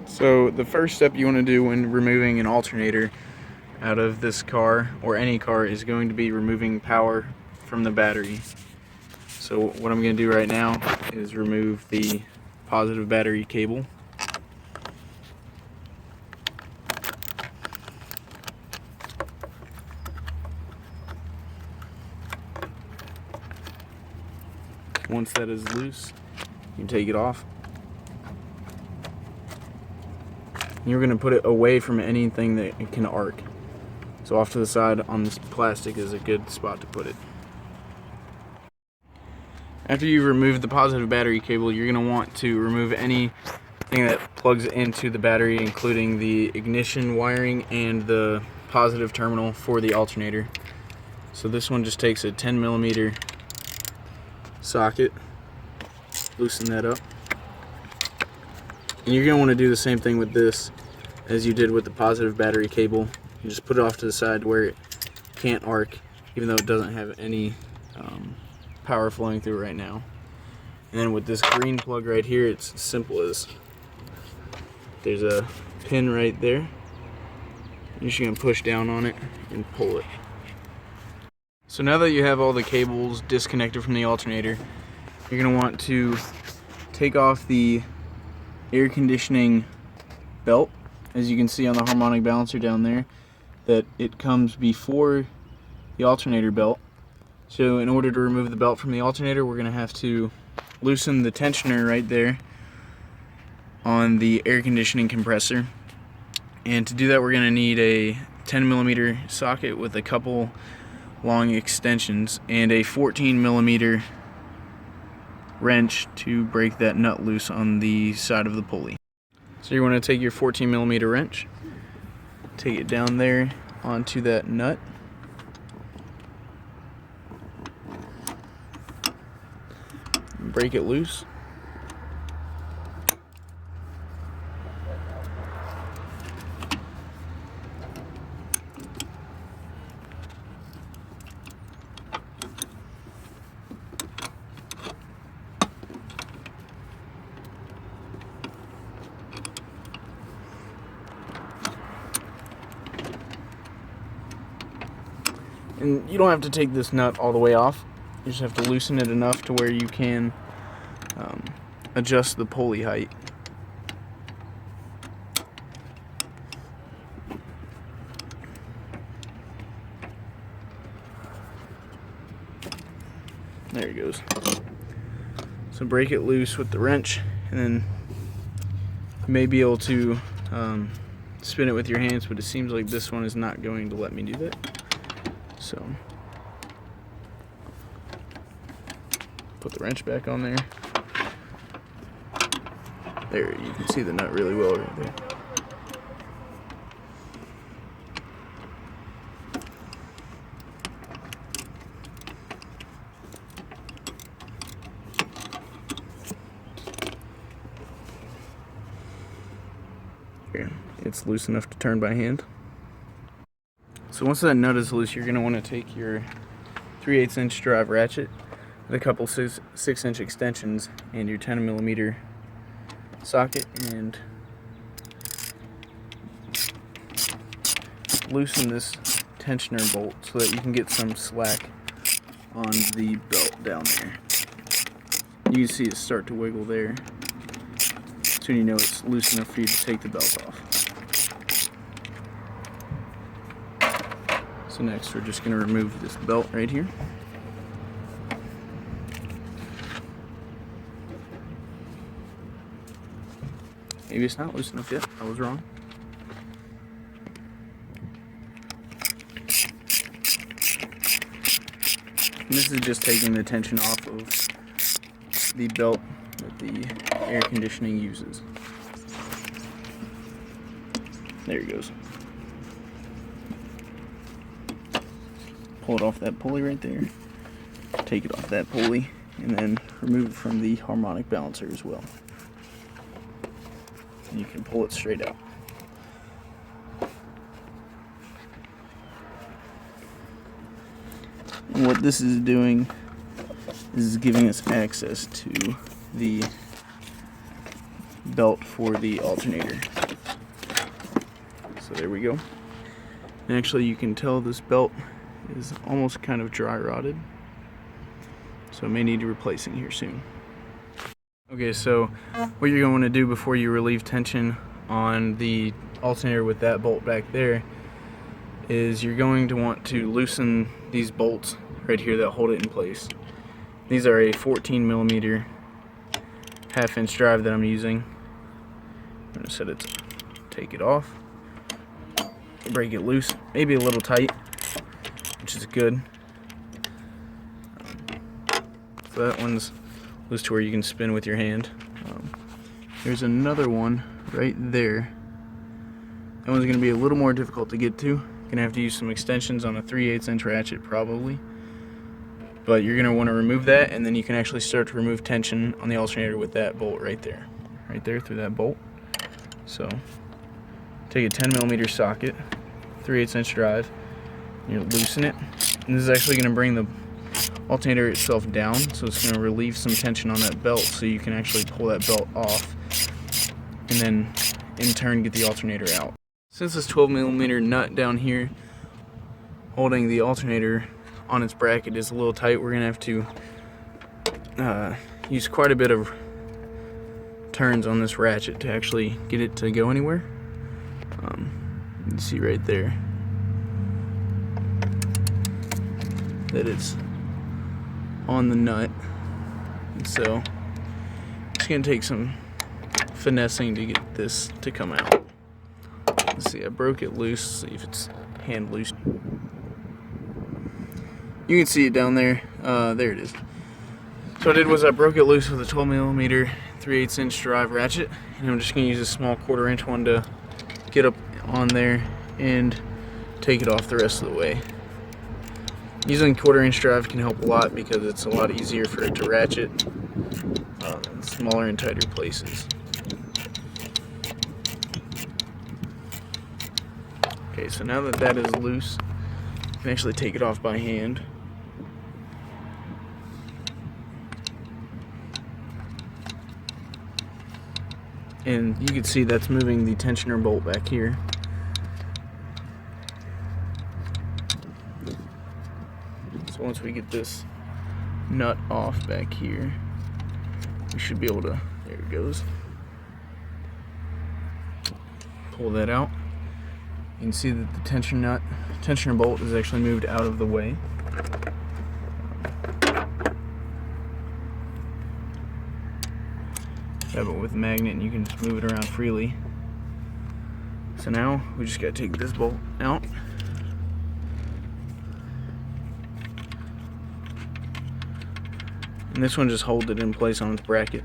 So the first step you want to do when removing an alternator out of this car or any car is going to be removing power from the battery. So what I'm going to do right now is remove the positive battery cable. Once that is loose, you take it off. You're going to put it away from anything that it can arc. So off to the side on this plastic is a good spot to put it. After you've removed the positive battery cable, you're going to want to remove anything that plugs into the battery, including the ignition wiring and the positive terminal for the alternator. So this one just takes a 10mm socket, loosen that up. And you're going to want to do the same thing with this as you did with the positive battery cable. You just put it off to the side where it can't arc, even though it doesn't have any power flowing through right now. And then with this green plug right here, it's as simple as there's a pin right there. You're just going to push down on it and pull it. So now that you have all the cables disconnected from the alternator, you're going to want to take off the air conditioning belt. As you can see on the harmonic balancer down there, that it comes before the alternator belt. So in order to remove the belt from the alternator, we're going to have to loosen the tensioner right there on the air conditioning compressor. And to do that, we're going to need a 10mm socket with a couple long extensions and a 14mm wrench to break that nut loose on the side of the pulley. So you want to take your 14mm wrench, take it down there onto that nut, break it loose. And you don't have to take this nut all the way off. You just have to loosen it enough to where you can adjust the pulley height. There it goes. So break it loose with the wrench, and then you may be able to spin it with your hands, but it seems like this one is not going to let me do that. So put the wrench back on there. There, you can see the nut really well right there. Here, it's loose enough to turn by hand. So once that nut is loose, you're going to want to take your 3/8" drive ratchet with a couple 6" extensions and your 10mm socket and loosen this tensioner bolt so that you can get some slack on the belt down there. You can see it start to wiggle there. Soon you know it's loose enough for you to take the belt off. So next we're just going to remove this belt right here. Maybe it's not loose enough yet. I was wrong. And this is just taking the tension off of the belt that the air conditioning uses. There it goes. Pull it off that pulley right there. Take it off that pulley, and then remove it from the harmonic balancer as well. And you can pull it straight out. And what this is doing is giving us access to the belt for the alternator. So there we go. And actually you can tell this belt is almost kind of dry rotted, so it may need replacing here soon. Okay, so what you're going to want to do before you relieve tension on the alternator with that bolt back there is you're going to want to loosen these bolts right here that hold it in place. These are a 14mm 1/2-inch drive that I'm using. I'm going to set it to take it off, break it loose, maybe a little tight, which is good. So that one's loose to where you can spin with your hand. There's another one right there. That one's going to be a little more difficult to get to. You're going to have to use some extensions on a 3/8-inch ratchet probably. But you're going to want to remove that, and then you can actually start to remove tension on the alternator with that bolt right there. Right there through that bolt. So take a 10mm socket, 3/8-inch drive, and you loosen it. And this is actually going to bring the alternator itself down, so it's going to relieve some tension on that belt, so you can actually pull that belt off and then in turn get the alternator out. Since this 12mm nut down here holding the alternator on its bracket is a little tight, we're going to have to use quite a bit of turns on this ratchet to actually get it to go anywhere. You can see right there that it's on the nut, and so it's going to take some finessing to get this to come out. Let's see, I broke it loose, see if it's hand loose. You can see it down there. There it is. So what I did was I broke it loose with a 12mm 3/8-inch drive ratchet, and I'm just going to use a small 1/4-inch one to get up on there and take it off the rest of the way. Using 1/4-inch drive can help a lot because it's a lot easier for it to ratchet in smaller and tighter places. Okay, so now that that is loose, you can actually take it off by hand. And you can see that's moving the tensioner bolt back here. So once we get this nut off back here, we should be able to, there it goes, pull that out. You can see that the tensioner bolt is actually moved out of the way. Yeah, but with a magnet, and you can just move it around freely. So now we just gotta take this bolt out. And this one just holds it in place on its bracket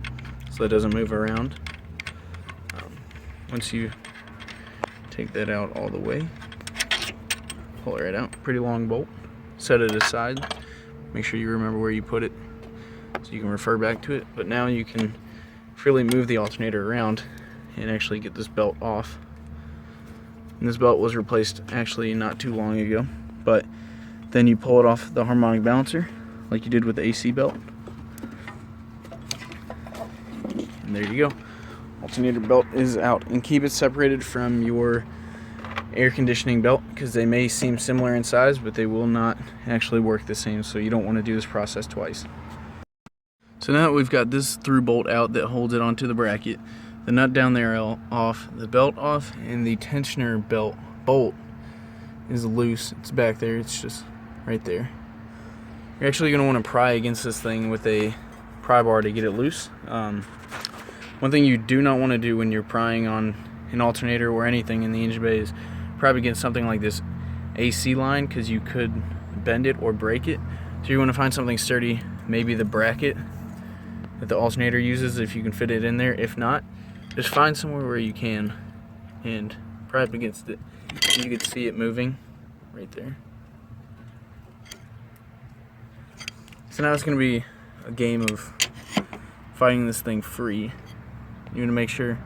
so it doesn't move around. Once you take that out all the way, pull it right out. Pretty long bolt. Set it aside. Make sure you remember where you put it so you can refer back to it. But now you can freely move the alternator around and actually get this belt off. And this belt was replaced actually not too long ago, but then you pull it off the harmonic balancer like you did with the AC belt, and there you go. Alternator belt is out. And keep it separated from your air conditioning belt because they may seem similar in size, but they will not actually work the same, so you don't want to do this process twice. So now that we've got this through bolt out that holds it onto the bracket, the nut down there off, the belt off, and the tensioner belt bolt is loose. It's back there, it's just right there. You're actually going to want to pry against this thing with a pry bar to get it loose. One thing you do not want to do when you're prying on an alternator or anything in the engine bay is pry against something like this AC line, because you could bend it or break it. So you want to find something sturdy, maybe the bracket that the alternator uses if you can fit it in there. If not, just find somewhere where you can and pry up against it. You can see it moving right there. So now it's going to be a game of fighting this thing free. You want to make sure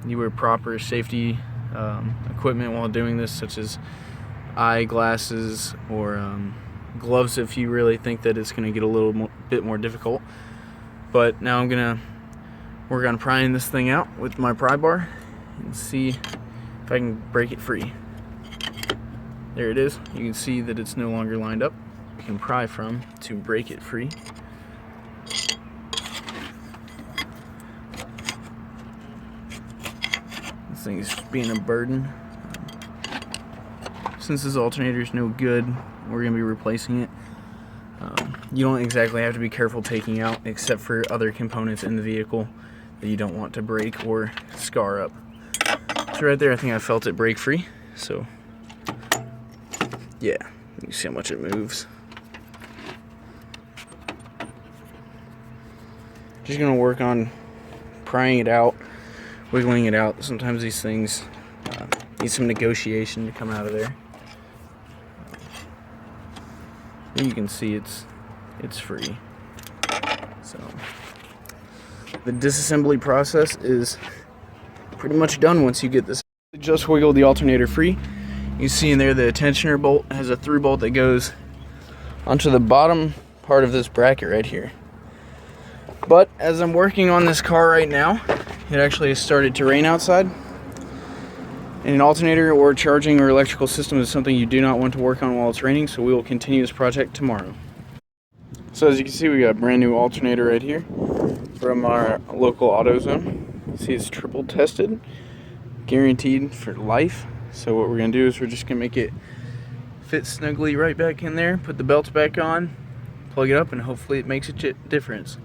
you wear proper safety equipment while doing this, such as eyeglasses or gloves if you really think that it's going to get a little bit more difficult. But now I'm going to work on prying this thing out with my pry bar and see if if I can break it free. There it is. You can see that it's no longer lined up. You can pry from to break it free. This thing is being a burden. Since this alternator is no good, we're going to be replacing it. You don't exactly have to be careful taking out, except for other components in the vehicle that you don't want to break or scar up. So right there, I think I felt it break free. So yeah, you can see how much it moves. Just gonna work on prying it out, wiggling it out. Sometimes these things need some negotiation to come out of there. You can see it's free. So the disassembly process is pretty much done once you get this. Just wiggle the alternator free. You see in there the tensioner bolt has a through bolt that goes onto the bottom part of this bracket right here. But as I'm working on this car right now, it actually has started to rain outside. And an alternator or charging or electrical system is something you do not want to work on while it's raining, so we will continue this project tomorrow. So as you can see, we got a brand new alternator right here from our local AutoZone. See, it's triple tested, guaranteed for life. So what we're gonna do is we're just gonna make it fit snugly right back in there, put the belts back on, plug it up, and hopefully it makes a difference.